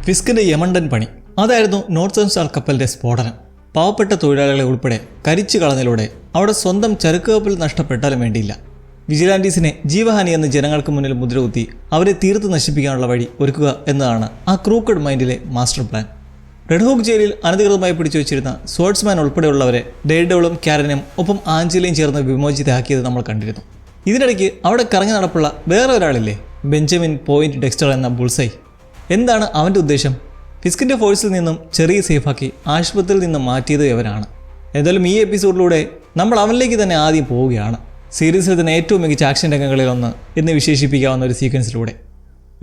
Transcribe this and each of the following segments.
ഫിസ്കിന്റെ യമണ്ടൻ പണി അതായിരുന്നു northern star കപ്പലിന്റെ സ്ഫോടനം. പാവപ്പെട്ട തൊഴിലാളികളെ ഉൾപ്പെടെ കരിച്ചു കളഞ്ഞതിലൂടെ അവിടെ സ്വന്തം ചരക്ക് കപ്പൽ നഷ്ടപ്പെട്ടാലും വേണ്ടിയില്ല. വിജിലാൻറ്റീസിനെ ജീവഹാനി എന്ന് ജനങ്ങൾക്ക് മുന്നിൽ മുദ്രകുത്തി അവരെ തീർത്ത് നശിപ്പിക്കാനുള്ള വഴി ഒരുക്കുക എന്നതാണ് ആ ക്രൂക്കഡ് മൈൻഡിലെ മാസ്റ്റർ പ്ലാൻ. റെഡ് ഹോക്ക് ജയിലിൽ അനധികൃതമായി പിടിച്ചു വെച്ചിരുന്ന സ്വാർട്സ്മാൻ ഉൾപ്പെടെയുള്ളവരെ ഡെയർഡെവിളും കാരനും ഒപ്പം ആഞ്ചലയും ചേർന്ന് വിമോചിതയാക്കിയത് നമ്മൾ കണ്ടിരുന്നു. ഇതിനിടയ്ക്ക് അവിടെ കറങ്ങി നടപ്പുള്ള വേറെ ഒരാളില്ലേ, ബെഞ്ചമിൻ പോയിന്റ് ഡെക്സ്റ്റർ എന്ന ബുൾസൈ. എന്താണ് അവൻ്റെ ഉദ്ദേശം? ഫിസ്കിൻ്റെ ഫോഴ്സിൽ നിന്നും ചെറിയ സേഫാക്കി ആശുപത്രിയിൽ നിന്നും മാറ്റിയത് ഇവരാണ്. എന്തായാലും ഈ എപ്പിസോഡിലൂടെ നമ്മൾ അവനിലേക്ക് തന്നെ ആദ്യം പോവുകയാണ്. സീരീസിൽ തന്നെ ഏറ്റവും മികച്ച ആക്ഷൻ രംഗങ്ങളിലൊന്ന് എന്ന് വിശേഷിപ്പിക്കാവുന്ന ഒരു സീക്വൻസിലൂടെ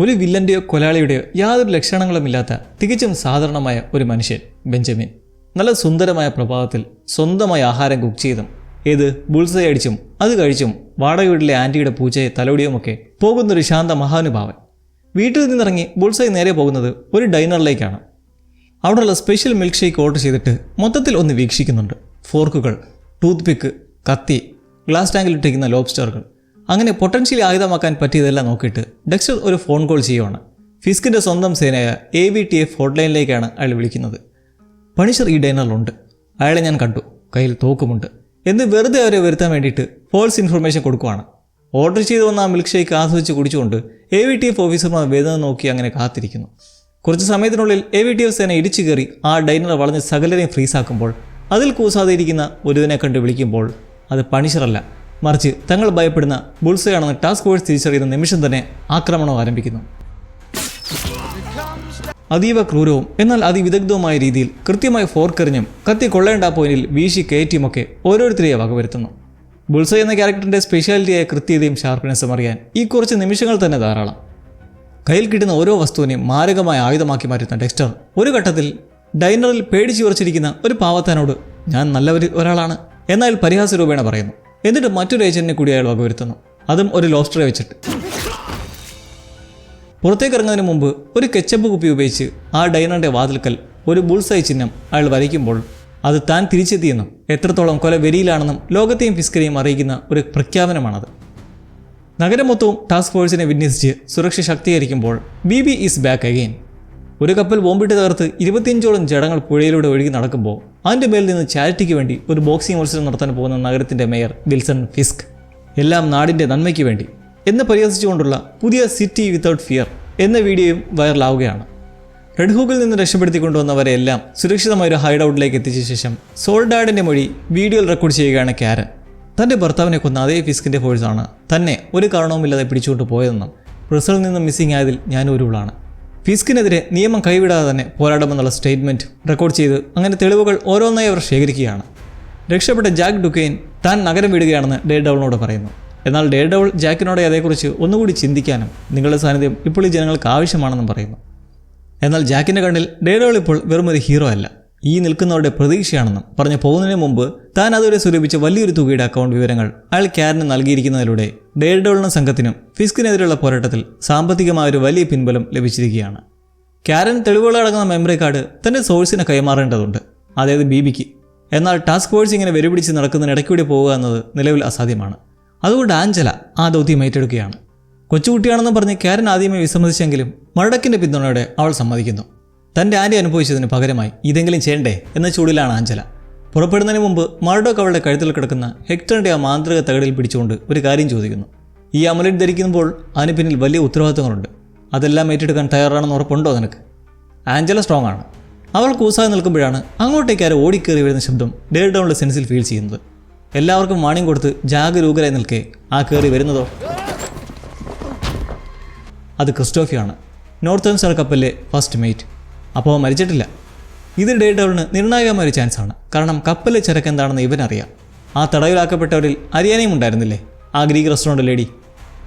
ഒരു വില്ലൻ്റെയോ കൊലാളിയുടെയോ യാതൊരു ലക്ഷണങ്ങളുമില്ലാത്ത തികച്ചും സാധാരണമായ ഒരു മനുഷ്യൻ ബെഞ്ചമിൻ നല്ല സുന്ദരമായ പ്രഭാതത്തിൽ സ്വന്തമായി ആഹാരം കുക്ക് ചെയ്തും ബുൾസൈ അടിച്ചും അത് കഴിച്ചും വാടക വീട്ടിലെ ആൻറ്റിയുടെ പൂച്ചയെ തലോടിയുമൊക്കെ പോകുന്നൊരു ശാന്ത മഹാനുഭാവൻ. വീട്ടിൽ നിന്നിറങ്ങി ബുൾസൈ നേരെ പോകുന്നത് ഒരു ഡൈനറിലേക്കാണ്. അവിടെയുള്ള സ്പെഷ്യൽ മിൽക്ക് ഷേക്ക് ഓർഡർ ചെയ്തിട്ട് മൊത്തത്തിൽ ഒന്ന് വീക്ഷിക്കുന്നുണ്ട്. ഫോർക്കുകൾ, ടൂത്ത് പിക്ക്, കത്തി, ഗ്ലാസ് ടാങ്കിലിട്ടിരിക്കുന്ന ലോബ്സ്റ്ററുകൾ, അങ്ങനെ പൊട്ടൻഷ്യലി ആയുധമാക്കാൻ പറ്റിയതെല്ലാം നോക്കിയിട്ട് ഡെക്സ്റ്റർ ഒരു ഫോൺ കോൾ ചെയ്യുവാണ്. ഫിസ്കിൻ്റെ സ്വന്തം സേനയായ AVTF ഹോട്ട്ലൈനിലേക്കാണ് അയാൾ വിളിക്കുന്നത്. പണിഷർ ഈ ഡൈനറിലുണ്ട്, അയാളെ ഞാൻ കണ്ടു, കയ്യിൽ തോക്കുമുണ്ട് എന്ന് വെറുതെ അവരെ വരുത്താൻ വേണ്ടിയിട്ട് ഫോൾസ് ഇൻഫർമേഷൻ കൊടുക്കുവാണ്. ഓർഡർ ചെയ്ത് വന്ന ആ മിൽക്ക് ഷേക്ക് ആസ്വദിച്ച് കുടിച്ചുകൊണ്ട് AVTF ഓഫീസർമാർ വേദന നോക്കി അങ്ങനെ കാത്തിരിക്കുന്നു. കുറച്ച് സമയത്തിനുള്ളിൽ AVTF സേന ഇടിച്ചു കയറി ആ ഡൈനർ വളഞ്ഞ് സകലരെയും ഫ്രീസാക്കുമ്പോൾ അതിൽ കൂസാതെ ഇരിക്കുന്ന ഒരുതിനെ കണ്ട് വിളിക്കുമ്പോൾ അത് പണിഷറല്ല, മറിച്ച് തങ്ങൾ ഭയപ്പെടുന്ന ബുൾസൈ ആണെന്ന് ടാസ്ക് ഫോഴ്സ് തിരിച്ചറിയുന്ന നിമിഷം തന്നെ ആക്രമണം ആരംഭിക്കുന്നു. അതീവ ക്രൂരവും എന്നാൽ അതിവിദഗ്ധവുമായ രീതിയിൽ കൃത്യമായി ഫോർക്കെറിഞ്ഞും കത്തി കൊള്ളേണ്ട പോയിന്റിൽ വീശി കയറ്റിയുമൊക്കെ ഓരോരുത്തരെയും വകവരുത്തുന്നു. ബുൾസൈ എന്ന ക്യാരക്ടറിൻ്റെ സ്പെഷ്യാലിറ്റിയായ കൃത്യതയും ഷാർപ്പ്നെസ്സും അറിയാൻ ഈ കുറച്ച് നിമിഷങ്ങൾ തന്നെ ധാരാളം. കയ്യിൽ കിട്ടുന്ന ഓരോ വസ്തുവിനെയും മാരകമായ ആയുധമാക്കി മാറ്റുന്ന ഡെക്സ്റ്റർ ഒരു ഘട്ടത്തിൽ ഡൈനറിൽ പേടിച്ചു ഉറച്ചിരിക്കുന്ന ഒരു പാവത്താനോട് ഞാൻ നല്ലവരിൽ ഒരാളാണ് എന്നാൽ പരിഹാസ രൂപേണ പറയുന്നു. എന്നിട്ട് മറ്റൊരു ഏജന്റിനെ കൂടി അയാൾ വകവരുത്തുന്നു, അതും ഒരു ലോബ്സ്റ്ററെ വെച്ചിട്ട്. പുറത്തേക്ക് ഇറങ്ങുന്നതിന് മുമ്പ് ഒരു കെച്ചപ്പ് കുപ്പി ഉപയോഗിച്ച് ആ ഡൈനറിൻ്റെ വാതിൽക്കൽ ഒരു ബുൾസൈ ചിഹ്നം അയാൾ വരയ്ക്കുമ്പോൾ അത് താൻ തിരിച്ചെത്തിയെന്നും എത്രത്തോളം കൊല വെരിയിലാണെന്നും ലോകത്തെയും ഫിസ്കിനെയും അറിയിക്കുന്ന ഒരു പ്രഖ്യാപനമാണത്. നഗരം മൊത്തവും ടാസ്ക് ഫോഴ്സിനെ വിന്യസിച്ച് സുരക്ഷ ശക്തീകരിക്കുമ്പോൾ BB ഈസ് ബാക്ക് അഗെയിൻ. ഒരു കപ്പൽ ബോംബിട്ട് തകർത്ത് 25ഓളം ജഡങ്ങൾ പുഴയിലൂടെ ഒഴുകി നടക്കുമ്പോൾ അതിൻ്റെ മേൽ നിന്ന് ചാരിറ്റിക്ക് വേണ്ടി ഒരു ബോക്സിംഗ് മത്സരം നടത്താൻ പോകുന്ന നഗരത്തിൻ്റെ മേയർ വിൽസൺ ഫിസ്ക് എല്ലാം നാടിൻ്റെ നന്മയ്ക്ക് വേണ്ടി എന്ന് പരിഹസിച്ചുകൊണ്ടുള്ള പുതിയ സിറ്റി വിത്തൗട്ട് ഫിയർ എന്ന വീഡിയോയും വൈറലാവുകയാണ്. റെഡ് ഹൂക്കിൽ നിന്ന് രക്ഷപ്പെടുത്തിക്കൊണ്ടുവന്നവരെല്ലാം സുരക്ഷിതമായൊരു ഹൈഡ് ഔട്ടിലേക്ക് എത്തിച്ച ശേഷം സോൾഡാഡിൻ്റെ മൊഴി വീഡിയോയിൽ റെക്കോർഡ് ചെയ്യുകയാണ് കാരൻ. തൻ്റെ ഭർത്താവിനെ കൊന്ന അതേ ഫിസ്കിൻ്റെ ഫോഴ്സാണ് തന്നെ ഒരു കാരണവുമില്ലാതെ പിടിച്ചുകൊണ്ട് പോയതെന്നും റിസൾട്ടിൽ നിന്ന് മിസ്സിംഗ് ആയതിൽ ഞാൻ ഒരുവളാണ്. ഫിസ്കിനെതിരെ നിയമം കൈവിടാതെ തന്നെ പോരാടുമെന്നുള്ള സ്റ്റേറ്റ്മെൻറ്റ് റെക്കോർഡ് ചെയ്ത് അങ്ങനെ തെളിവുകൾ ഓരോന്നായി അവർ ശേഖരിക്കുകയാണ്. രക്ഷപ്പെട്ട ജാക്ക് ഡുക്കെയിൻ താൻ നഗരം വിടുകയാണെന്ന് ഡെയർഡെവിളിനോട് പറയുന്നു. എന്നാൽ ഡെയർഡെവിൾ ജാക്കിനോട് അതേക്കുറിച്ച് ഒന്നുകൂടി ചിന്തിക്കാനും നിങ്ങളുടെ സാന്നിധ്യം ഇപ്പോൾ ഈ ജനങ്ങൾക്ക് ആവശ്യമാണെന്നും പറയുന്നു. എന്നാൽ ജാക്കിൻ്റെ കണ്ണിൽ ഡെയർഡെവിൾ ഇപ്പോൾ വെറുമൊരു ഹീറോ അല്ല, ഈ നിൽക്കുന്നവരുടെ പ്രതീക്ഷയാണെന്നും പറഞ്ഞ് പോകുന്നതിന് മുമ്പ് താൻ അതുവരെ സ്വരൂപിച്ച വലിയൊരു തുകയുടെ അക്കൗണ്ട് വിവരങ്ങൾ അയാൾ കാരന് നൽകിയിരിക്കുന്നതിലൂടെ ഡെയർഡെവിളിനും സംഘത്തിനും ഫിസ്കിനെതിരെയുള്ള പോരാട്ടത്തിൽ സാമ്പത്തികമായ ഒരു വലിയ പിൻബലം ലഭിച്ചിരിക്കുകയാണ്. കാരൻ തെളിവുകളടങ്ങുന്ന മെമ്മറി കാർഡ് തൻ്റെ സോഴ്സിനെ കൈമാറേണ്ടതുണ്ട്, അതായത് BBക്ക്. എന്നാൽ ടാസ്ക് ഫോഴ്സ് ഇങ്ങനെ വെരുപിടിച്ച് നടക്കുന്നതിന് ഇടയ്ക്കൂടി പോവുക എന്നത് നിലവിൽ അസാധ്യമാണ്. അതുകൊണ്ട് ആഞ്ചല ആ ദൗത്യം ഏറ്റെടുക്കുകയാണ്. കൊച്ചുകുട്ടിയാണെന്ന് പറഞ്ഞ് കാരൻ ആദ്യമേ വിസമ്മതിച്ചെങ്കിലും മർഡക്കിൻ്റെ പിന്തുണയോടെ അവൾ സമ്മതിക്കുന്നു. തൻ്റെ ആൻറ്റി അനുഭവിച്ചതിന് പകരമായി ഇതെങ്കിലും ചെയ്യണ്ടേ എന്ന ചൂടിലാണ് ആഞ്ചല. പുറപ്പെടുന്നതിന് മുമ്പ് മർഡോക്ക് അവളുടെ കഴുത്തിൽ കിടക്കുന്ന ഹെക്ടറിൻ്റെ ആ മാന്ത്രിക തകടിൽ പിടിച്ചുകൊണ്ട് ഒരു കാര്യം ചോദിക്കുന്നു. ഈ അമലറ്റ് ധരിക്കുമ്പോൾ അതിന് പിന്നിൽ വലിയ ഉത്തരവാദിത്തങ്ങളുണ്ട്, അതെല്ലാം ഏറ്റെടുക്കാൻ തയ്യാറാണെന്ന് ഉറപ്പുണ്ടോ നിനക്ക്? ആഞ്ചല സ്ട്രോങ് ആണ്. അവൾ കൂസാതെ നിൽക്കുമ്പോഴാണ് അങ്ങോട്ടേക്ക് ആരോ ഓടിക്കേറി വരുന്ന ശബ്ദം ഡെയർഡെവിളിന്റെ സെൻസിൽ ഫീൽ ചെയ്യുന്നത്. എല്ലാവർക്കും വാണിംഗ് കൊടുത്ത് ജാഗരൂകരായി നിൽക്കെ ആ കയറി വരുന്നതോ അത് ക്രിസ്റ്റോഫിയാണ്, നോർത്തേൺ സ്റ്റാർ കപ്പലിലെ ഫസ്റ്റ് മേറ്റ്. അപ്പോൾ മരിച്ചിട്ടില്ല. ഇത് ഡെയർഡെവിളിന് നിർണായകമായ ഒരു ചാൻസാണ്. കാരണം കപ്പലിലെ ചരക്ക് എന്താണെന്ന് ഇവനറിയാം. ആ തടവിലാക്കപ്പെട്ടവരിൽ അരിയാനയും ഉണ്ടായിരുന്നില്ലേ, ആ ഗ്രീക്ക് റെസ്റ്റോറൻറ്റ് ലേഡി.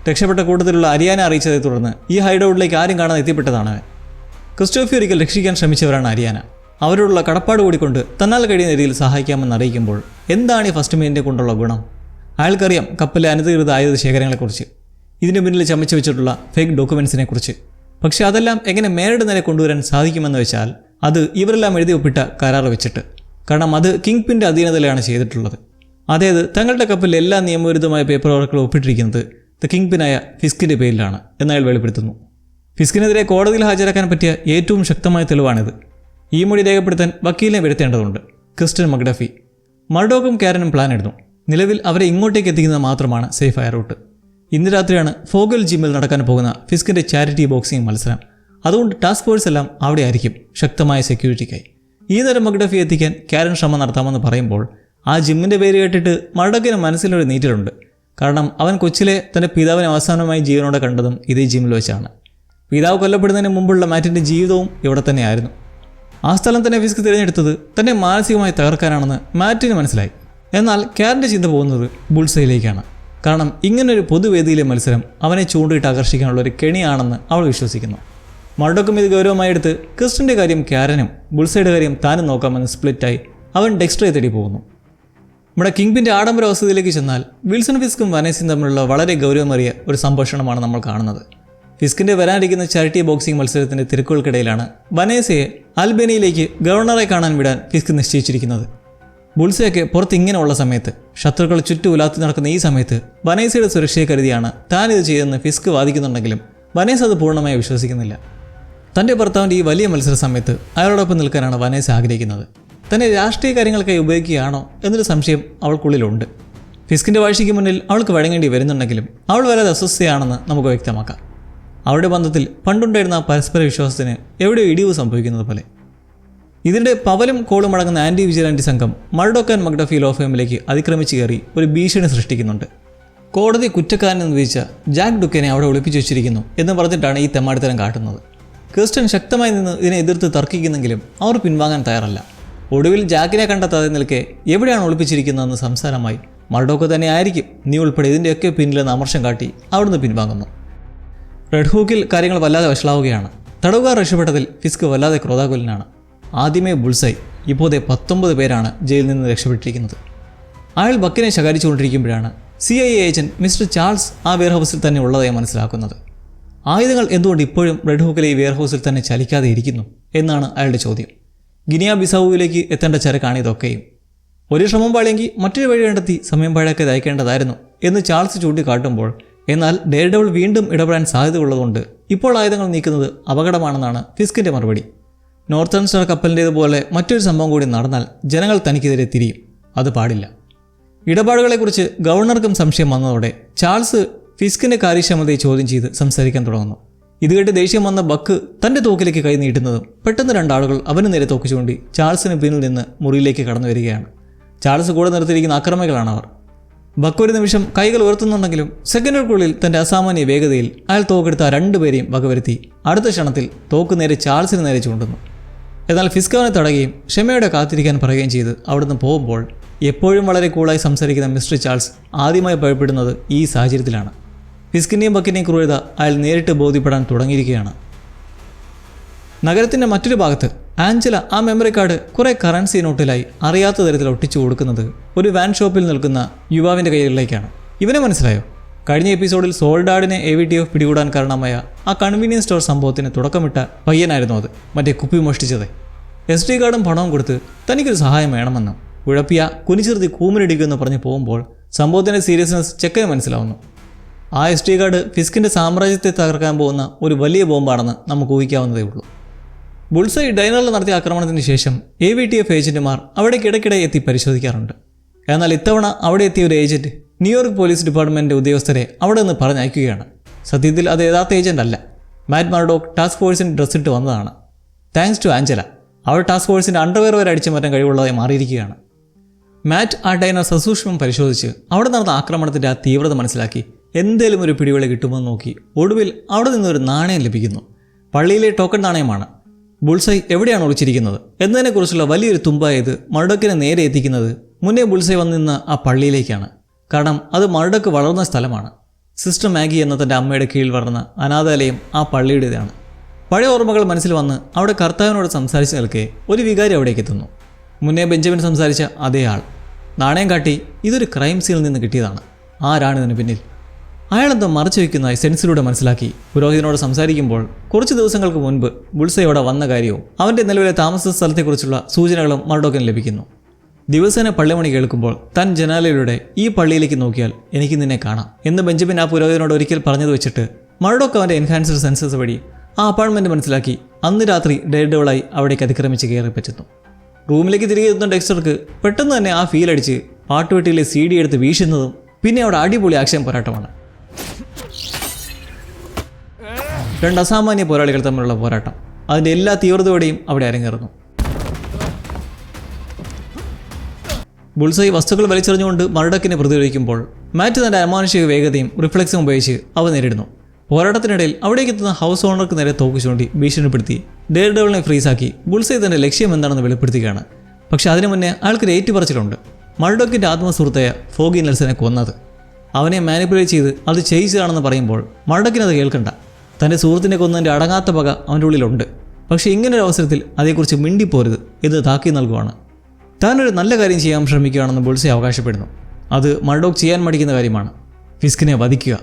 രക്ഷപ്പെട്ട കൂട്ടത്തിലുള്ള അരിയാനെ അറിയിച്ചതേ തുടർന്ന് ഈ ഹൈഡ് ഔട്ടിലേക്ക് ആരും കാണാതെ എത്തിപ്പെട്ടതാണ് അവൻ. ക്രിസ്റ്റോഫി ഒരിക്കൽ രക്ഷിക്കാൻ ശ്രമിച്ചവരാണ് അരിയാന. അവരോടുള്ള കടപ്പാട് കൂടിക്കൊണ്ട് തന്നാൽ കഴിയുന്ന രീതിയിൽ സഹായിക്കാമെന്ന് അറിയിക്കുമ്പോൾ എന്താണ് ഈ ഫസ്റ്റ് മെയിൻ്റെ കൊണ്ടുള്ള ഗുണം? അയാൾക്കറിയാം കപ്പലിലെ അനധികൃത ആയുധ ശേഖരങ്ങളെക്കുറിച്ച്, ഇതിനു പിന്നിൽ ചമച്ചു വെച്ചിട്ടുള്ള ഫേക്ക് ഡോക്യുമെൻസിനെ കുറിച്ച്. പക്ഷെ അതെല്ലാം എങ്ങനെ മേരുടെ നേരെ കൊണ്ടുവരാൻ സാധിക്കുമെന്ന് വെച്ചാൽ അത് ഇവരെല്ലാം എഴുതി ഒപ്പിട്ട കരാർ വെച്ചിട്ട്. കാരണം അത് കിങ് പിൻ്റെ അധീനതയിലാണ് ചെയ്തിട്ടുള്ളത്. അതായത് തങ്ങളുടെ കപ്പലിൽ എല്ലാ നിയമവിരുദ്ധമായ പേപ്പർ വർക്കുകളും ഒപ്പിട്ടിരിക്കുന്നത് ദ കിങ് പിനായ ഫിസ്കിൻ്റെ പേരിലാണ് എന്നയാൾ വെളിപ്പെടുത്തുന്നു. ഫിസ്കിനെതിരെ കോടതിയിൽ ഹാജരാക്കാൻ പറ്റിയ ഏറ്റവും ശക്തമായ തെളിവാണിത്. ഈ മൊഴി രേഖപ്പെടുത്താൻ വക്കീലിനെ വരുത്തേണ്ടതുണ്ട്. ക്രിസ്റ്റ്യൻ മക്ഡഫി. മർഡോക്കും കാരനും പ്ലാൻ ഇടുന്നു. നിലവിൽ അവരെ ഇങ്ങോട്ടേക്ക് എത്തിക്കുന്നത് മാത്രമാണ് സേഫായ റൂട്ട്. ഇന്ന് രാത്രിയാണ് ഫോഗൽ ജിമ്മിൽ നടക്കാൻ പോകുന്ന ഫിസ്കിൻ്റെ ചാരിറ്റി ബോക്സിംഗ് മത്സരം. അതുകൊണ്ട് ടാസ്ക് ഫോഴ്സ് എല്ലാം അവിടെ ആയിരിക്കും, ശക്തമായ സെക്യൂരിറ്റിക്കായി. ഈ നേരം മക്ഡഫി എത്തിക്കാൻ കാരൻ ശ്രമം നടത്താമെന്ന് പറയുമ്പോൾ ആ ജിമ്മിൻ്റെ പേര് കേട്ടിട്ട് മർഡോക്കിന് മനസ്സിലൊരു നീറ്റലുണ്ട്. കാരണം അവൻ കൊച്ചിലെ തൻ്റെ പിതാവിനെ അവസാനമായി ജീവനോടെ കണ്ടതും ഇതേ ജിമ്മിൽ വെച്ചാണ്. പിതാവ് കൊല്ലപ്പെടുന്നതിന് മുമ്പുള്ള മാറ്റിൻ്റെ ജീവിതവും ഇവിടെ തന്നെയായിരുന്നു. ആ സ്ഥലം തന്നെ ഫിസ്ക് തിരഞ്ഞെടുത്തത് തന്നെ മാനസികമായി തകർക്കാനാണെന്ന് മാറ്റിന് മനസ്സിലായി. എന്നാൽ കാരൻ്റെ ചിന്ത പോകുന്നത് ബുൾസൈയിലേക്കാണ്. കാരണം ഇങ്ങനൊരു പൊതുവേദിയിലെ മത്സരം അവനെ ചൂണ്ടിയിട്ട് ആകർഷിക്കാനുള്ള ഒരു കെണിയാണെന്ന് അവൾ വിശ്വസിക്കുന്നു. മർഡോക്കും ഇത് ഗൗരവമായി എടുത്ത് ക്രിസ്റ്റ്യൻ്റെ കാര്യം കാരനും ബുൾസൈയുടെ കാര്യം താനും നോക്കാമെന്ന് സ്പ്ലിറ്റായി അവൻ ഡെക്സ്റ്ററെ തേടി പോകുന്നു. നമ്മുടെ കിങ്പിൻ്റെ ആഡംബര വസതിയിലേക്ക് ചെന്നാൽ വിൽസൺ ഫിസ്കും വനേസയും തമ്മിലുള്ള വളരെ ഗൗരവമേറിയ ഒരു സംഭാഷണമാണ് നമ്മൾ കാണുന്നത്. ഫിസ്കിൻ്റെ വരാനിരിക്കുന്ന ചാരിറ്റി ബോക്സിംഗ് മത്സരത്തിൻ്റെ തിരക്കുകൾക്കിടയിലാണ് വനേസയെ അൽബേനിയയിലേക്ക് ഗവർണറെ കാണാൻ വിടാൻ ഫിസ്ക് നിശ്ചയിച്ചിരിക്കുന്നത്. ബുൾസയൊക്കെ പുറത്ത് ഇങ്ങനെയുള്ള സമയത്ത്, ശത്രുക്കൾ ചുറ്റും ഉലാത്തി നടക്കുന്ന ഈ സമയത്ത് വനേസയുടെ സുരക്ഷയെ കരുതിയാണ് താൻ ഇത് ചെയ്തെന്ന് ഫിസ്ക് വാദിക്കുന്നുണ്ടെങ്കിലും വനേസ അത് പൂർണ്ണമായി വിശ്വസിക്കുന്നില്ല. തൻ്റെ ഭർത്താവിൻ്റെ ഈ വലിയ മത്സര സമയത്ത് അയാളോടൊപ്പം നിൽക്കാനാണ് വനേസ ആഗ്രഹിക്കുന്നത്. തന്നെ രാഷ്ട്രീയ കാര്യങ്ങൾക്കായി ഉപയോഗിക്കുകയാണോ എന്നൊരു സംശയം അവൾക്കുള്ളിലുണ്ട്. ഫിസ്കിൻ്റെ വാഴ്ചയ്ക്ക് മുന്നിൽ അവൾക്ക് വഴങ്ങേണ്ടി വരുന്നുണ്ടെങ്കിലും അവൾ വല്ലാതെ അസ്വസ്ഥയാണെന്ന് നമുക്ക് വ്യക്തമാക്കാം. അവരുടെ ബന്ധത്തിൽ പണ്ടുണ്ടായിരുന്ന പരസ്പര വിശ്വാസത്തിന് എവിടെയോ ഇടിവ് സംഭവിക്കുന്നത് പോലെ. ഇതിൻ്റെ പവലും കോളും അടങ്ങുന്ന ആൻറ്റി വിജിലൻറ്റി സംഘം മർഡോക്ക് ആൻഡ് മക്ഡഫി ലോ ഫേമിലേക്ക് അതിക്രമിച്ച് കയറി ഒരു ഭീഷണി സൃഷ്ടിക്കുന്നുണ്ട്. കോടതി കുറ്റക്കാരനെന്ന് വിധിച്ച ജാക്ക് ഡുക്കനെ അവിടെ ഒളിപ്പിച്ചു വെച്ചിരിക്കുന്നു എന്ന് പറഞ്ഞിട്ടാണ് ഈ തെമ്മാടിത്തരം കാട്ടുന്നത്. ക്രിസ്റ്റ്യൻ ശക്തമായി നിന്ന് ഇതിനെ എതിർത്ത് തർക്കിക്കുന്നെങ്കിലും അവർ പിൻവാങ്ങാൻ തയ്യാറല്ല. ഒടുവിൽ ജാക്കിനെ കണ്ടെത്താതെ നിൽക്കെ എവിടെയാണ് ഒളിപ്പിച്ചിരിക്കുന്നതെന്ന് സംസാരമായി മർഡോക്ക് തന്നെ ആയിരിക്കും നീ ഉൾപ്പെടെ ഇതിൻ്റെയൊക്കെ പിന്നിലെന്ന് അമർഷം കാട്ടി അവിടുന്ന് പിൻവാങ്ങുന്നു. റെഡ് ഹൂക്കിൽ കാര്യങ്ങൾ വല്ലാതെ വഷളാവുകയാണ്. തടവുകാർ രക്ഷപ്പെട്ടതിൽ ഫിസ്ക് വല്ലാതെ ക്രോധാകുലനാണ്. ആദ്യമേ ബുൾസൈ, ഇപ്പോഴത്തെ 19 പേരാണ് ജയിലിൽ നിന്ന് രക്ഷപ്പെട്ടിരിക്കുന്നത്. അയാൾ ബക്കിനെ ശകാരിച്ചുകൊണ്ടിരിക്കുമ്പോഴാണ് CIA ഏജന്റ് മിസ്റ്റർ ചാൾസ് ആ വെയർഹൗസിൽ തന്നെ ഉള്ളതായി മനസ്സിലാക്കുന്നത്. ആയുധങ്ങൾ എന്തുകൊണ്ട് ഇപ്പോഴും റെഡ് ഹൂക്കിലെ ഈ വെയർഹൗസിൽ തന്നെ ചലിക്കാതെ ഇരിക്കുന്നു എന്നാണ് അയാളുടെ ചോദ്യം. ഗിനിയ ബിസാവുവിലേക്ക് എത്തേണ്ട ചരക്കാണ് ഇതൊക്കെയും. ഒരു ശ്രമം പാളിയെങ്കിൽ മറ്റൊരു വഴി കണ്ടെത്തി സമയം പാഴാക്കി അയക്കേണ്ടതായിരുന്നു എന്ന് ചാൾസ് ചൂണ്ടിക്കാട്ടുമ്പോൾ, എന്നാൽ ഡെയർഡെവിൾ വീണ്ടും ഇടപെടാൻ സാധ്യതയുള്ളതുകൊണ്ട് ഇപ്പോൾ ആയുധങ്ങൾ നീക്കുന്നത് അപകടമാണെന്നാണ് ഫിസ്കിൻ്റെ മറുപടി. നോർത്തേൺ സ്റ്റാർ കപ്പലിൻ്റേതുപോലെ മറ്റൊരു സംഭവം കൂടി നടന്നാൽ ജനങ്ങൾ തനിക്കെതിരെ തിരിയും. അത് പാടില്ല. ഇടപാടുകളെക്കുറിച്ച് ഗവർണർക്കും സംശയം വന്നതോടെ ചാൾസ് ഫിസ്കിൻ്റെ കാര്യക്ഷമതയെ ചോദ്യം ചെയ്ത് സംസാരിക്കാൻ തുടങ്ങുന്നു. ഇത് കേട്ട് ദേഷ്യം വന്ന ബക്ക് തൻ്റെ തോക്കിലേക്ക് കൈ നീട്ടുന്നതും പെട്ടെന്ന് 2 ആളുകൾ അവന് നേരെ തോക്ക് ചൂണ്ടി ചാൾസിന് പിന്നിൽ നിന്ന് മുറിയിലേക്ക് കടന്നു വരികയാണ്. ചാൾസ് കൂടെ നിർത്തിയിരിക്കുന്ന അക്രമികളാണ് അവർ. ബക്ക് ഒരു നിമിഷം കൈകൾ ഉയർത്തുന്നുണ്ടെങ്കിലും സെക്കൻഡുകൾക്കുള്ളിൽ തൻ്റെ അസാമാന്യ വേഗതയിൽ അയാൾ തോക്കെടുത്ത 2 പേരെയും വകവരുത്തി അടുത്ത ക്ഷണത്തിൽ തോക്ക് നേരെ ചാൾസിന് നേരെ ചൂണ്ടുന്നു. എന്നാൽ ഫിസ്ക് അവനെ തടയുകയും ക്ഷമയോടെ കാത്തിരിക്കാൻ പറയുകയും ചെയ്ത് അവിടുന്ന് പോകുമ്പോൾ എപ്പോഴും വളരെ കൂളായി സംസാരിക്കുന്ന മിസ്റ്റർ ചാൾസ് ആദ്യമായി ഭയപ്പെടുന്നത് ഈ സാഹചര്യത്തിലാണ്. ഫിസ്കിൻ്റെയും ബക്കിൻ്റെയും ക്രൂരത അയാൾ നേരിട്ട് ബോധ്യപ്പെടാൻ തുടങ്ങിയിരിക്കുകയാണ്. നഗരത്തിൻ്റെ മറ്റൊരു ഭാഗത്ത് ആഞ്ചല ആ മെമ്മറി കാർഡ് കുറേ കറൻസി നോട്ടിലായി അറിയാത്ത തരത്തിൽ ഒട്ടിച്ചു കൊടുക്കുന്നത് ഒരു വാൻ ഷോപ്പിൽ നിൽക്കുന്ന യുവാവിൻ്റെ കൈകളിലേക്കാണ്. ഇവനെ മനസ്സിലായോ? കഴിഞ്ഞ എപ്പിസോഡിൽ സോൾഡാഡിനെ AVTF പിടികൂടാൻ കാരണമായ ആ കൺവീനിയൻസ് സ്റ്റോർ സംഭവത്തിന് തുടക്കമിട്ട പയ്യനായിരുന്നു അത്, മറ്റേ കുപ്പി മോഷ്ടിച്ചത്. SD കാർഡും പണവും കൊടുത്ത് തനിക്കൊരു സഹായം വേണമെന്നും ഉഴപ്പിയ കുനിച്ചിർത്തി കൂമിനിടിക്കുമെന്ന് പറഞ്ഞ് പോകുമ്പോൾ സംഭവത്തിൻ്റെ സീരിയസ്നെസ് ചെക്കന് മനസ്സിലാവുന്നു. ആ SD കാർഡ് ഫിസ്കിൻ്റെ സാമ്രാജ്യത്തെ തകർക്കാൻ പോകുന്ന ഒരു വലിയ ബോംബാണെന്ന് നമുക്ക് ഊഹിക്കാവുന്നതേ ഉള്ളൂ. ബുൾസൈ ഡൈനറിൽ നടത്തിയ ആക്രമണത്തിന് ശേഷം AVTF ഏജന്റുമാർ അവിടേക്കിടയ്ക്കിടെ എത്തി പരിശോധിക്കാറുണ്ട്. എന്നാൽ ഇത്തവണ അവിടെ എത്തിയ ഒരു ഏജന്റ് ന്യൂയോർക്ക് പോലീസ് ഡിപ്പാർട്ട്മെൻറ്റ് ഉദ്യോഗസ്ഥരെ അവിടെ നിന്ന് പറഞ്ഞയക്കുകയാണ്. സത്യത്തിൽ അത് യഥാർത്ഥ ഏജന്റ് അല്ല. മാറ്റ് മർഡോക്ക് ടാസ്ക് ഫോഴ്സിൻ്റെ ഡ്രസ്സിട്ട് വന്നതാണ്. താങ്ക്സ് ടു ആഞ്ചല, അവൾ ടാസ്ക് ഫോഴ്സിൻ്റെ അണ്ടർവെയർ വരെ അടിച്ചു മാറ്റാൻ കഴിവുള്ളതായി മാറിയിരിക്കുകയാണ്. മാറ്റ് ആ ഡൈനർ സസൂക്ഷ്മം പരിശോധിച്ച് അവിടെ നടന്ന ആക്രമണത്തിൻ്റെ ആ തീവ്രത മനസ്സിലാക്കി എന്തേലും ഒരു പിടിവളി കിട്ടുമെന്ന് നോക്കി ഒടുവിൽ അവിടെ നിന്നൊരു നാണയം ലഭിക്കുന്നു. പള്ളിയിലെ ടോക്കൺ നാണയമാണ്. ബുൾസൈ എവിടെയാണ് ഒളിച്ചിരിക്കുന്നത് എന്നതിനെക്കുറിച്ചുള്ള വലിയൊരു തുമ്പായത് മർഡോക്കിനെ നേരെ എത്തിക്കുന്നത് മുന്നേ ബുൾസൈ വന്നു നിന്ന ആ പള്ളിയിലേക്കാണ്. കാരണം അത് മർഡോക്ക് വളർന്ന സ്ഥലമാണ്. സിസ്റ്റർ മാഗി എന്ന തൻ്റെ അമ്മയുടെ കീഴിൽ വളർന്ന അനാഥാലയം ആ പള്ളിയുടേതാണ്. പഴയ ഓർമ്മകൾ മനസ്സിൽ വന്ന് അവിടെ കർത്താവിനോട് സംസാരിച്ച് നിൽക്കെ ഒരു വികാരി അവിടേക്ക് എത്തുന്നു. മുന്നേ ബെഞ്ചമിൻ സംസാരിച്ച അതേ ആൾ. നാണയം കാട്ടി ഇതൊരു ക്രൈം സീനിൽ നിന്ന് കിട്ടിയതാണ്. ആരാണിതിന് പിന്നിൽ? അയാളെന്തോ മറച്ചു വയ്ക്കുന്നതായി സെൻസിലൂടെ മനസ്സിലാക്കി പുരോഹിതനോട് സംസാരിക്കുമ്പോൾ കുറച്ച് ദിവസങ്ങൾക്ക് മുൻപ് ബുൾസയോടെ വന്ന കാര്യവും അവൻ്റെ നിലവിലെ താമസ സ്ഥലത്തെക്കുറിച്ചുള്ള സൂചനകളും മർഡോക്കിന് ലഭിക്കുന്നു. ദിവസേന പള്ളിമണി കേൾക്കുമ്പോൾ താൻ ജനാലയിലൂടെ ഈ പള്ളിയിലേക്ക് നോക്കിയാൽ എനിക്ക് നിന്നെ കാണാം എന്ന് ബെഞ്ചമിൻ ആ പുരോഹിതനോട് ഒരിക്കൽ പറഞ്ഞത് വെച്ചിട്ട് മർഡോക്ക് അവൻ്റെ എൻഹാൻസ്ഡ് സെൻസസ് വഴി ആ അപ്പാർട്ട്മെൻറ്റ് മനസ്സിലാക്കി അന്ന് രാത്രി ഡെയർഡെവിളായി അവിടേക്ക് അതിക്രമിച്ച് കയറി പറ്റുന്നു. റൂമിലേക്ക് തിരികെ എത്തുന്ന ഡെക്സ്റ്റർക്ക് പെട്ടെന്ന് തന്നെ ആ ഫീൽ അടിച്ച് പാട്ടുപെട്ടിയിലെ CD എടുത്ത് വീശുന്നതും പിന്നെ അവിടെ അടിപൊളി ആക്ഷൻ പോരാട്ടമാണ്. രണ്ട് അസാമാന്യ പോരാളികൾ തമ്മിലുള്ള പോരാട്ടം അതിൻ്റെ എല്ലാ തീവ്രതയോടെയും അവിടെ അരങ്ങേറുന്നു. ബുൾസൈ വസ്തുക്കൾ വലിച്ചെറിഞ്ഞുകൊണ്ട് മർഡക്കിനെ പ്രതിരോധിക്കുമ്പോൾ മാറ്റ് തൻ്റെ അമാനുഷിക വേഗതയും റിഫ്ലക്സും ഉപയോഗിച്ച് അവ നേരിടുന്നു. പോരാട്ടത്തിനിടയിൽ അവിടേക്ക് എത്തുന്ന ഹൗസ് ഓണർക്ക് നേരെ തോക്ക് ചൂണ്ടി ഭീഷണിപ്പെടുത്തി ഡെയർഡെവിളിനെ ഫ്രീസാക്കി ബുൾസൈ തൻ്റെ ലക്ഷ്യം എന്താണെന്ന് വെളിപ്പെടുത്തുകയാണ്. പക്ഷേ അതിനു മുന്നേ അയാൾക്കൊരു ഏറ്റുപറച്ചിലുണ്ട്. മർഡോക്കിൻ്റെ ആത്മസുഹൃത്തായ ഫോഗി നെൽസനെ കൊന്നത് അവനെ മാനിപ്പുലേറ്റ് ചെയ്ത് അത് ചെയ്യിച്ചതാണെന്ന് പറയുമ്പോൾ മർഡക്കിനത് കേൾക്കണ്ട. തൻ്റെ സുഹൃത്തിനെ കൊന്നതിൻ്റെ അടങ്ങാത്ത പക അവൻ്റെ ഉള്ളിലുണ്ട്. പക്ഷേ ഇങ്ങനൊരു അവസരത്തിൽ അതേക്കുറിച്ച് മിണ്ടിപ്പോരുത് എന്ന് താക്കി നൽകുവാണ്. താനൊരു നല്ല കാര്യം ചെയ്യാൻ ശ്രമിക്കുകയാണെന്ന് ബുൾസൈ അവകാശപ്പെടുന്നു. അത് മർഡോക്ക് ചെയ്യാൻ മടിക്കുന്ന കാര്യമാണ്. ഫിസ്കിനെ വധിക്കുക,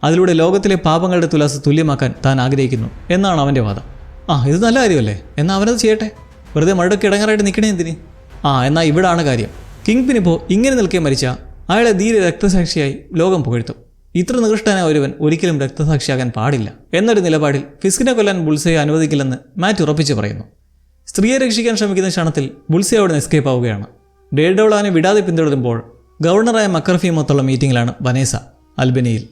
അതിലൂടെ ലോകത്തിലെ പാപങ്ങളുടെ തുലാസ് തുല്യമാക്കാൻ താൻ ആഗ്രഹിക്കുന്നു എന്നാണ് അവൻ്റെ വാദം. ഇത് നല്ല കാര്യമല്ലേ, എന്നാൽ അവനത് ചെയ്യട്ടെ. വെറുതെ മർഡോക്ക് ഇടങ്ങാറായിട്ട് നിൽക്കണേ എന്തിന്? എന്നാൽ ഇവിടാണ് കാര്യം. കിങ് പിൻ ഇപ്പോൾ ഇങ്ങനെ നിൽക്കെ മരിച്ച അയാളെ ധീര രക്തസാക്ഷിയായി ലോകം പുകഴ്ത്തും. ഇത്ര നികൃഷ്ടനായ ഒരുവൻ ഒരിക്കലും രക്തസാക്ഷിയാകാൻ പാടില്ല എന്നൊരു നിലപാടിൽ ഫിസ്കിനെ കൊല്ലാൻ ബുൾസയെ അനുവദിക്കില്ലെന്ന് മാറ്റ് ഉറപ്പിച്ച് പറയുന്നു. സ്ത്രീയെ രക്ഷിക്കാൻ ശ്രമിക്കുന്ന ക്ഷണത്തിൽ ബുൾസെ അവിടെ നിന്ന് എസ്കേപ്പ് ആവുകയാണ്. ഡെയർഡെവിൾ അവനെ വിടാതെ പിന്തുടരുമ്പോൾ ഗവർണറായ മക്കർഫിയുമൊത്തുള്ള മീറ്റിംഗിലാണ് വനേസ അൽബനിയിൽ.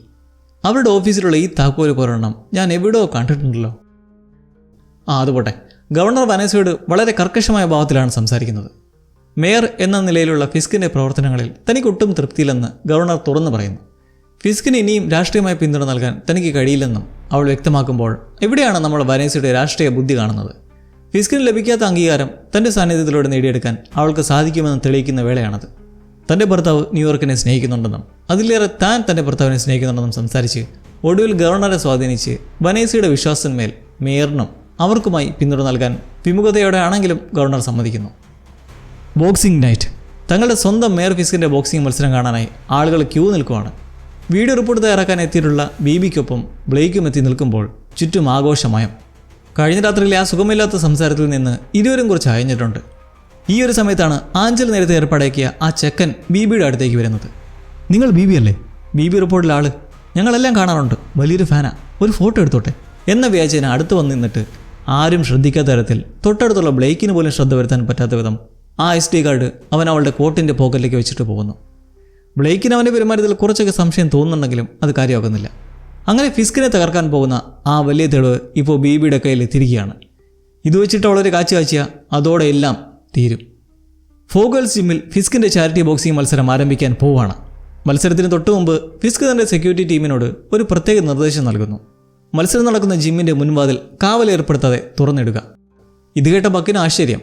അവരുടെ ഓഫീസിലുള്ള ഈ താക്കോല് പോരെണ്ണം ഞാൻ എവിടെയോ കണ്ടിട്ടുണ്ടല്ലോ. അതുപോട്ടെ, ഗവർണർ വനേസയോട് വളരെ കർക്കശമായ ഭാവത്തിലാണ് സംസാരിക്കുന്നത്. മേയർ എന്ന നിലയിലുള്ള ഫിസ്കിൻ്റെ പ്രവർത്തനങ്ങളിൽ തനിക്കൊട്ടും തൃപ്തിയില്ലെന്ന് ഗവർണർ തുറന്നു പറയുന്നു. ഫിസ്കിന് ഇനിയും രാഷ്ട്രീയമായ പിന്തുണ നൽകാൻ തനിക്ക് കഴിയില്ലെന്നും അവൾ വ്യക്തമാക്കുമ്പോൾ എവിടെയാണ് നമ്മൾ വനേസയുടെ രാഷ്ട്രീയ ബുദ്ധി കാണുന്നത്? ഫിസ്കിന് ലഭിക്കാത്ത അംഗീകാരം തൻ്റെ സാന്നിധ്യത്തിലൂടെ നേടിയെടുക്കാൻ അവൾക്ക് സാധിക്കുമെന്ന് തെളിയിക്കുന്ന വേളയാണത്. തൻ്റെ ഭർത്താവ് ന്യൂയോർക്കിനെ സ്നേഹിക്കുന്നുണ്ടെന്നും അതിലേറെ താൻ തൻ്റെ ഭർത്താവിനെ സ്നേഹിക്കുന്നുണ്ടെന്നും സംസാരിച്ച് ഒടുവിൽ ഗവർണറെ സ്വാധീനിച്ച് വനേസയുടെ വിശ്വാസത്തിന്മേൽ മേയറിനും അവർക്കുമായി പിന്തുണ നൽകാൻ വിമുഖതയോടെ ആണെങ്കിലും ഗവർണർ സമ്മതിക്കുന്നു. Boxing night. തങ്ങളുടെ സ്വന്തം മേയർ ഫിസ്കിൻ്റെ ബോക്സിംഗ് മത്സരം കാണാനായി ആളുകൾ ക്യൂ നിൽക്കുവാണ്. വീഡിയോ റിപ്പോർട്ട് തയ്യാറാക്കാൻ എത്തിയിട്ടുള്ള ബീബിക്കൊപ്പം ബ്ലെയ്ക്കും എത്തി നിൽക്കുമ്പോൾ ചുറ്റും ആഘോഷമയം. കഴിഞ്ഞ രാത്രിയിലെ ആ സുഖമില്ലാത്ത സംസാരത്തിൽ നിന്ന് ഇരുവരും കുറച്ച് അയഞ്ഞിട്ടുണ്ട്. ഈ ഒരു സമയത്താണ് ആഞ്ചൽ നേരത്തെ ഏർപ്പാടാക്കിയ ആ ചെക്കൻ ബീബിയുടെ അടുത്തേക്ക് വരുന്നത്. നിങ്ങൾ ബീബി അല്ലേ? ബീബി റിപ്പോർട്ടിലെ ആള്. ഞങ്ങളെല്ലാം കാണാറുണ്ട്, വലിയൊരു ഫാനാ, ഒരു ഫോട്ടോ എടുത്തോട്ടെ എന്ന വ്യാജേന അടുത്ത് വന്ന് നിന്നിട്ട് ആരും ശ്രദ്ധിക്കാത്ത തരത്തിൽ തൊട്ടടുത്തുള്ള ബ്ലെയ്ക്കിന് പോലും ശ്രദ്ധ വരുത്താൻ പറ്റാത്ത വിധം ആ SD കാർഡ് അവൻ അവളുടെ കോട്ടിൻ്റെ പോക്കറ്റിലേക്ക് വെച്ചിട്ട് പോകുന്നു. ബ്ലെയ്ക്കിന് അവൻ്റെ പെരുമാറ്റത്തിൽ കുറച്ചൊക്കെ സംശയം തോന്നുന്നുണ്ടെങ്കിലും അത് കാര്യമാകുന്നില്ല. അങ്ങനെ ഫിസ്കിനെ തകർക്കാൻ പോകുന്ന ആ വലിയ തെളിവ് ഇപ്പോൾ ബീബിയുടെ കയ്യിൽ എത്തിയിരിക്കുകയാണ്. ഇത് വെച്ചിട്ട് അവളൊരു കാച്ചിയ അതോടെ എല്ലാം തീരും. ഫോഗേൾസ് ജിമ്മിൽ ഫിസ്കിൻ്റെ ചാരിറ്റി ബോക്സിംഗ് മത്സരം ആരംഭിക്കാൻ പോവുകയാണ്. മത്സരത്തിന് തൊട്ടു മുമ്പ് ഫിസ്ക് തൻ്റെ സെക്യൂരിറ്റി ടീമിനോട് ഒരു പ്രത്യേക നിർദ്ദേശം നൽകുന്നു. മത്സരം നടക്കുന്ന ജിമ്മിൻ്റെ മുൻവാതിൽ കാവലേർപ്പെടുത്താതെ തുറന്നിടുക. ഇത് കേട്ട ബക്കിന് ആശ്ചര്യം.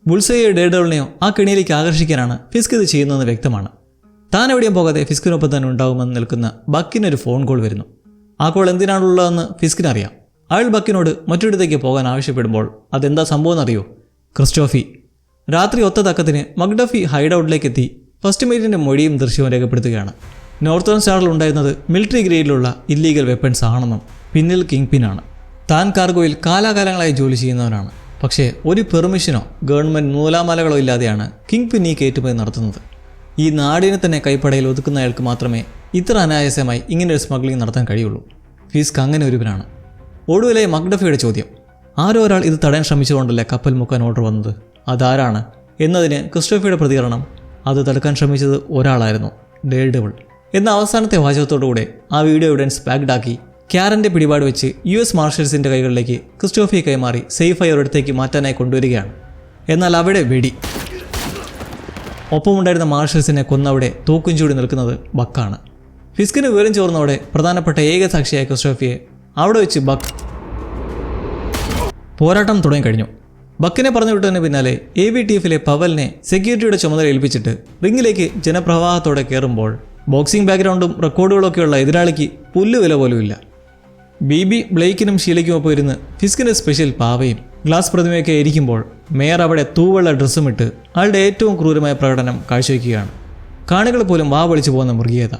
ബുൾസയെയോ ഡെയർഡെവിളിനെയോ ആ കെണിയിലേക്ക് ആകർഷിക്കാനാണ് ഫിസ്ക് ഇത് ചെയ്യുന്നതെന്ന് വ്യക്തമാണ്. താൻ എവിടെയും പോകാതെ ഫിസ്കിനൊപ്പം തന്നെ ഉണ്ടാകുമെന്ന് നിൽക്കുന്ന ബക്കിനൊരു ഫോൺ കോൾ വരുന്നു. ആ കോൾ എന്തിനാണുള്ളതെന്ന് ഫിസ്കിനറിയാം. അയാൾ ബക്കിനോട് മറ്റൊരിടത്തേക്ക് പോകാൻ ആവശ്യപ്പെടുമ്പോൾ അതെന്താ സംഭവം എന്നറിയോ? ക്രിസ്റ്റോഫി രാത്രി ഒത്ത തക്കത്തിന് മക്ഡഫി ഹൈഡ് ഔട്ടിലേക്ക് എത്തി ഫസ്റ്റ് മേറ്റിൻ്റെ മൊഴിയും ദൃശ്യവും രേഖപ്പെടുത്തുകയാണ്. നോർത്തേൺ സ്റ്റാറിൽ ഉണ്ടായിരുന്നത് മിലിറ്ററി ഗ്രേഡിലുള്ള ഇല്ലീഗൽ വെപ്പൺസ് ആണെന്നും പിന്നിൽ കിങ് പിന്നാണ്. താൻ കാർഗോയിൽ കാലാകാലങ്ങളായി ജോലി ചെയ്യുന്നവനാണ്. പക്ഷേ ഒരു പെർമിഷനോ ഗവൺമെൻറ് നൂലാമാലകളോ ഇല്ലാതെയാണ് കിങ് പിൻ ഈ കയറ്റുമതി നടത്തുന്നത്. ഈ നാടിനെ തന്നെ കൈപ്പടയിൽ ഒതുക്കുന്ന അയാൾക്ക് മാത്രമേ ഇത്ര അനായാസമായി ഇങ്ങനെയൊരു സ്മഗ്ലിംഗ് നടത്താൻ കഴിയുള്ളൂ. ഫിസ്ക് അങ്ങനെ ഒരുവനാണ്. ഒടുവിലെ മക്ഡഫിയുടെ ചോദ്യം, ആരോ ഒരാൾ ഇത് തടയാൻ ശ്രമിച്ചുകൊണ്ടല്ലേ കപ്പൽ മുക്കാൻ ഓർഡർ വന്നത്, അതാരാണ് എന്നതിന് ക്രിസ്റ്റോഫിയുടെ പ്രതികരണം, അത് തടുക്കാൻ ശ്രമിച്ചത് ഒരാളായിരുന്നു, ഡെയർഡെവിൾ എന്ന അവസാനത്തെ വാചകത്തോടുകൂടെ ആ വീഡിയോ എവിഡൻസ് പാക്ഡാക്കി ക്യാരൻ്റെ പിടിപാട് വെച്ച് US മാർഷൽസിൻ്റെ കൈകളിലേക്ക് ക്രിസ്റ്റോഫിയെ കൈമാറി സേഫായി ഒരിടത്തേക്ക് മാറ്റാനായി കൊണ്ടുവരികയാണ്. എന്നാൽ അവിടെ വെടി. ഒപ്പമുണ്ടായിരുന്ന മാർഷൽസിനെ കൊന്നവിടെ തോക്കും ചൂടി നിൽക്കുന്നത് ബക്കാണ്. ഫിസ്കിന് വിവരം ചോർന്നവിടെ പ്രധാനപ്പെട്ട ഏക സാക്ഷിയായ ക്രിസ്റ്റോഫിയെ അവിടെ വെച്ച് ബക്ക് പോരാട്ടം തുടങ്ങിക്കഴിഞ്ഞു. ബക്കിനെ പറഞ്ഞു വിട്ടതിന് പിന്നാലെ AVTFിലെ പവലിനെ സെക്യൂരിറ്റിയുടെ ചുമതല ഏൽപ്പിച്ചിട്ട് റിങ്ങിലേക്ക് ജനപ്രവാഹത്തോടെ കയറുമ്പോൾ ബോക്സിംഗ് ബാക്ക്ഗ്രൗണ്ടും റെക്കോർഡുകളൊക്കെയുള്ള എതിരാളിക്ക് പുല്ലുവില പോലുമില്ല. ബീബി ബ്ലെയ്ക്കിനും ഷീലയ്ക്കുമൊപ്പം ഇരുന്ന് ഫിസ്കിൻ്റെ സ്പെഷ്യൽ പാവയും ഗ്ലാസ് പ്രതിമയൊക്കെ ഇരിക്കുമ്പോൾ മേയർ അവിടെ തൂവെള്ള ഡ്രസ്സും ഇട്ട് ആളുടെ ഏറ്റവും ക്രൂരമായ പ്രകടനം കാഴ്ചവെക്കുകയാണ്. കാണികൾ പോലും വാ വിളിച്ചു പോകുന്ന മൃഗീയത.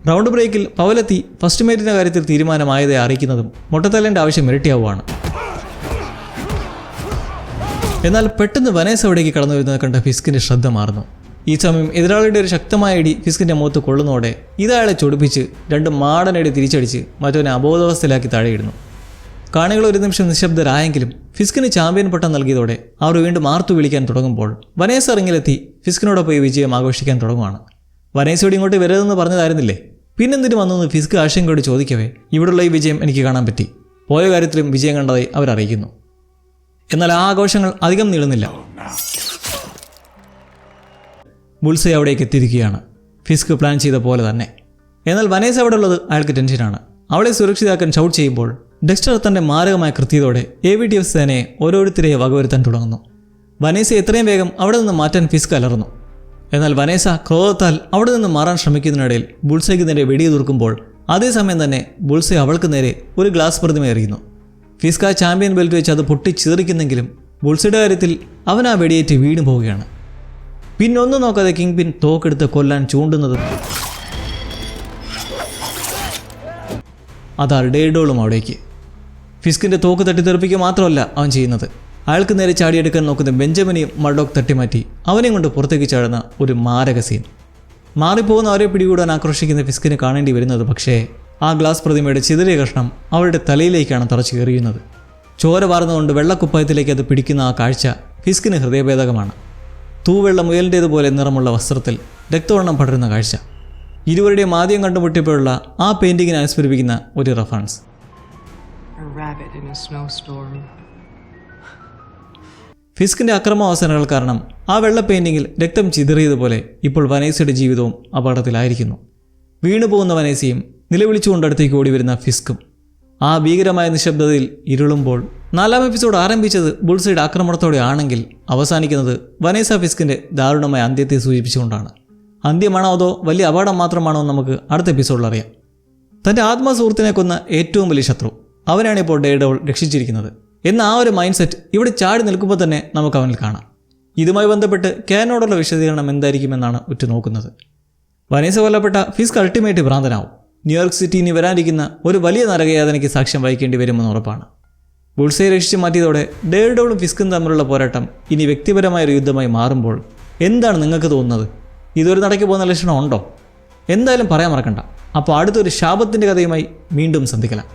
റൗണ്ട് ബ്രേക്കിൽ പവലെത്തി ഫസ്റ്റ് മേറ്റിൻ്റെ കാര്യത്തിൽ തീരുമാനമായതെ അറിയിക്കുന്നതും മൊട്ടത്തല്ലിൻ്റെ ആവശ്യം ഇരട്ടിയാവുകയാണ്. എന്നാൽ പെട്ടെന്ന് വനേസ അവിടേക്ക് കടന്നു വരുന്നത് കണ്ട ഫിസ്കിൻ്റെ ശ്രദ്ധ മാറുന്നു. ഈ സമയം എതിരാളിയുടെ ഒരു ശക്തമായ ഇടി ഫിസ്കിൻ്റെ മുഖത്ത് കൊള്ളുന്നതോടെ ഇതയാളെ ചൊടിപ്പിച്ച് രണ്ട് മാടനടി തിരിച്ചടിച്ച് മറ്റവനെ അബോധാവസ്ഥയിലാക്കി താഴെയിടുന്നു. കാണികൾ ഒരു നിമിഷം നിശബ്ദരായെങ്കിലും ഫിസ്കിന് ചാമ്പ്യൻ പട്ടം നൽകിയതോടെ അവർ വീണ്ടും ആർത്തു വിളിക്കാൻ തുടങ്ങുമ്പോൾ വനേസ റിങ്ങിലെത്തി ഫിസ്കിനോടൊപ്പം ഈ വിജയം ആഘോഷിക്കാൻ തുടങ്ങുവാണ്. വനേസയോട് ഇങ്ങോട്ട് വരരുതെന്ന് പറഞ്ഞതായിരുന്നില്ലേ, പിന്നെന്തിനു വന്നെന്ന് ഫിസ്ക് ആശങ്കയോട് ചോദിക്കവേ ഇവിടുള്ള ഈ വിജയം എനിക്ക് കാണാൻ പറ്റി, പോയ കാര്യത്തിലും വിജയം കണ്ടതായി അവരറിയിക്കുന്നു. എന്നാൽ ആ ആഘോഷങ്ങൾ അധികം നീളുന്നില്ല. ബുൾസൈ അവിടേക്ക് എത്തിയിരിക്കുകയാണ്, ഫിസ്ക് പ്ലാൻ ചെയ്ത പോലെ തന്നെ. എന്നാൽ വനേസ അവിടെ ഉള്ളത് അയാൾക്ക് ടെൻഷനാണ്. അവളെ സുരക്ഷിതാക്കാൻ ഷൗട്ട് ചെയ്യുമ്പോൾ ഡെക്സ്റ്റർ തൻ്റെ മാരകമായ കൃത്യതയോടെ AVTF സേനയെ ഓരോരുത്തരെയെ വകവരുത്താൻ തുടങ്ങുന്നു. വനേസ എത്രയും വേഗം അവിടെ നിന്ന് മാറ്റാൻ ഫിസ്ക് അലറുന്നു. എന്നാൽ വനേസ ക്രോധത്താൽ അവിടെ നിന്ന് മാറാൻ ശ്രമിക്കുന്നതിനിടയിൽ ബുൾസൈക്ക് നേരെ വെടിയുതിർക്കുമ്പോൾ അതേസമയം തന്നെ ബുൾസൈ അവൾക്ക് നേരെ ഒരു ഗ്ലാസ് പ്രതിമ എറിയുന്നു. ഫിസ്ക് ആ ചാമ്പ്യൻ ബെൽറ്റ് വെച്ച് അത് പൊട്ടിച്ചീറിക്കുന്നെങ്കിലും ബുൾസൈയുടെ കാര്യത്തിൽ അവൻ ആ വെടിയേറ്റ് വീണു പോവുകയാണ്. പിന്നൊന്നും നോക്കാതെ കിങ് പിൻ തോക്കെടുത്ത് കൊല്ലാൻ ചൂണ്ടുന്നത് അതാ ഡേഡോളും അവിടേക്ക്. ഫിസ്കിൻ്റെ തോക്ക് തട്ടിത്തെറിപ്പിക്കുക മാത്രമല്ല അവൻ ചെയ്യുന്നത്, അയാൾക്ക് നേരെ ചാടിയെടുക്കാൻ നോക്കുന്ന ബെഞ്ചമിനെയും മർഡോക്ക് തട്ടിമാറ്റി അവനെയും കൊണ്ട് പുറത്തേക്ക് ചാടുന്ന ഒരു മാരക സീൻ. മാറിപ്പോകുന്ന അവരെ പിടികൂടാൻ ആക്രോശിക്കുന്ന ഫിസ്കിന് കാണേണ്ടി വരുന്നത് പക്ഷേ ആ ഗ്ലാസ് പ്രതിമയുടെ ചിതറിയ കഷ്ണം അവരുടെ തലയിലേക്കാണ് തറച്ചു കയറിയുന്നത്. ചോര വാർന്നുകൊണ്ട് വെള്ളക്കുപ്പായത്തിലേക്ക് അത് പിടിക്കുന്ന ആ കാഴ്ച ഫിസ്കിന് ഹൃദയഭേദകമാണ്. തൂവെള്ള മുയലിൻ്റേതുപോലെ നിറമുള്ള വസ്ത്രത്തിൽ രക്തവർണ്ണം പടരുന്ന കാഴ്ച ഇരുവരുടെയും ആദ്യം കണ്ടുമുട്ടിയപ്പോഴുള്ള ആ പെയിൻറ്റിങ്ങിനെ അനുസ്മരിപ്പിക്കുന്ന ഒരു റെഫറൻസ്. ഫിസ്കിൻ്റെ അക്രമാവസരങ്ങൾ കാരണം ആ വെള്ള പെയിൻറ്റിങ്ങിൽ രക്തം ചിതറിയതുപോലെ ഇപ്പോൾ വനേസയുടെ ജീവിതവും അപകടത്തിലായിരിക്കുന്നു. വീണുപോകുന്ന വനേസയും നിലവിളിച്ചുകൊണ്ടടുത്തേക്ക് ഓടി വരുന്ന ഫിസ്കും ആ ഭീകരമായ നിശബ്ദതയിൽ ഇരുളുമ്പോൾ 4ാം എപ്പിസോഡ് ആരംഭിച്ചത് ബുൾസൈഡ് ആക്രമണത്തോടെ ആണെങ്കിൽ അവസാനിക്കുന്നത് വനേസ ഫിസ്കിൻ്റെ ദാരുണമായ അന്ത്യത്തെ സൂചിപ്പിച്ചുകൊണ്ടാണ്. അന്ത്യമാണോ അതോ വലിയ അപകടം മാത്രമാണോ എന്ന് നമുക്ക് അടുത്ത എപ്പിസോഡിൽ അറിയാം. തൻ്റെ ആത്മസുഹൃത്തിനെ കൊന്ന ഏറ്റവും വലിയ ശത്രു അവനാണിപ്പോൾ ഡേഡോൾ രക്ഷിച്ചിരിക്കുന്നത് എന്ന ആ ഒരു മൈൻഡ് സെറ്റ് ഇവിടെ ചാടി നിൽക്കുമ്പോൾ തന്നെ നമുക്ക് അവനിൽ കാണാം. ഇതുമായി ബന്ധപ്പെട്ട് കാനോടുള്ള വിശദീകരണം എന്തായിരിക്കുമെന്നാണ് ഉറ്റുനോക്കുന്നത്. വനേസ കൊല്ലപ്പെട്ട ഫിസ്ക് അൾട്ടിമേറ്റ് ഭ്രാന്തനാവും. ന്യൂയോർക്ക് സിറ്റി ഇനി വരാനിരിക്കുന്ന ഒരു വലിയ നരകയാതനയ്ക്ക് സാക്ഷ്യം വഹിക്കേണ്ടി വരുമെന്ന് ഉറപ്പാണ്. ബുൾസൈയെ രക്ഷിച്ച് മാറ്റിയതോടെ ഡേഡോളും ഫിസ്കും തമ്മിലുള്ള പോരാട്ടം ഇനി വ്യക്തിപരമായൊരു യുദ്ധമായി മാറുമ്പോൾ എന്താണ് നിങ്ങൾക്ക് തോന്നുന്നത്? ഇതൊരു നടക്കി പോകുന്ന ലക്ഷണം ഉണ്ടോ? എന്തായാലും പറയാൻ മറക്കണ്ട. അപ്പോൾ അടുത്തൊരു ശാപത്തിൻ്റെ കഥയുമായി വീണ്ടും സന്ധിக்கலாம்.